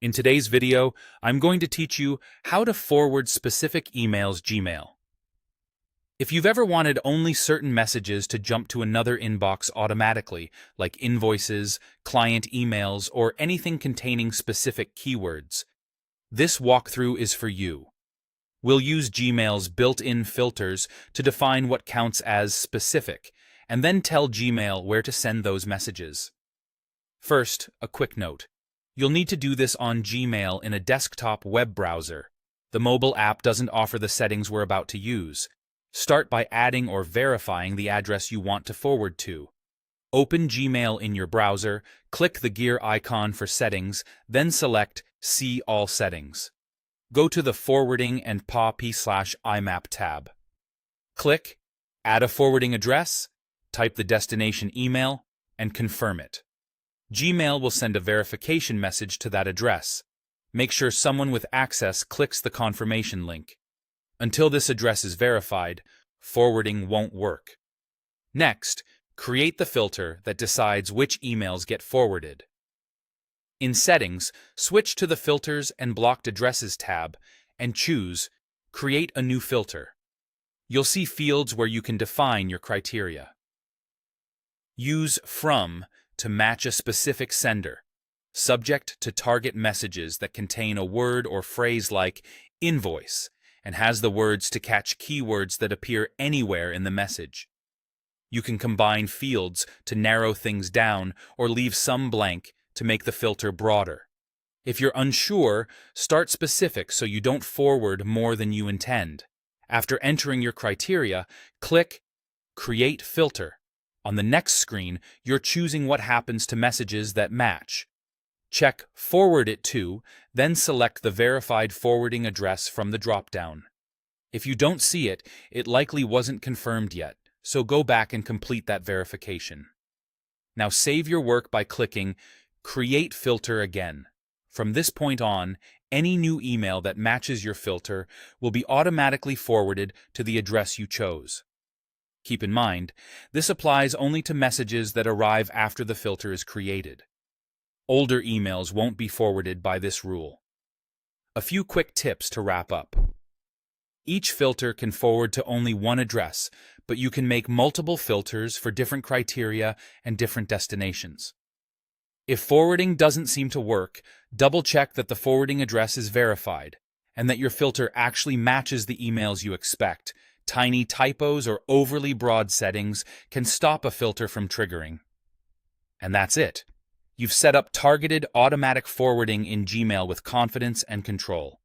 In today's video, I'm going to teach you how to forward specific emails Gmail. If you've ever wanted only certain messages to jump to another inbox automatically, like invoices, client emails, or anything containing specific keywords, this walkthrough is for you. We'll use Gmail's built-in filters to define what counts as specific, and then tell Gmail where to send those messages. First, a quick note. You'll need to do this on Gmail in a desktop web browser. The mobile app doesn't offer the settings we're about to use. Start by adding or verifying the address you want to forward to. Open Gmail in your browser, click the gear icon for settings, then select See All Settings. Go to the Forwarding and POP/IMAP tab. Click Add a forwarding address, type the destination email, and confirm it. Gmail will send a verification message to that address. Make sure someone with access clicks the confirmation link. Until this address is verified, forwarding won't work. Next, create the filter that decides which emails get forwarded. In Settings, switch to the Filters and Blocked Addresses tab and choose Create a new filter. You'll see fields where you can define your criteria. Use From to match a specific sender, subject to target messages that contain a word or phrase like invoice and has the words to catch keywords that appear anywhere in the message. You can combine fields to narrow things down or leave some blank to make the filter broader. If you're unsure, start specific so you don't forward more than you intend. After entering your criteria, click Create Filter. On the next screen, you're choosing what happens to messages that match. Check Forward it to, then select the verified forwarding address from the drop-down. If you don't see it, it likely wasn't confirmed yet, so go back and complete that verification. Now save your work by clicking Create Filter again. From this point on, any new email that matches your filter will be automatically forwarded to the address you chose. Keep in mind, this applies only to messages that arrive after the filter is created. Older emails won't be forwarded by this rule. A few quick tips to wrap up. Each filter can forward to only one address, but you can make multiple filters for different criteria and different destinations. If forwarding doesn't seem to work, double-check that the forwarding address is verified and that your filter actually matches the emails you expect. Tiny typos or overly broad settings can stop a filter from triggering. And that's it. You've set up targeted automatic forwarding in Gmail with confidence and control.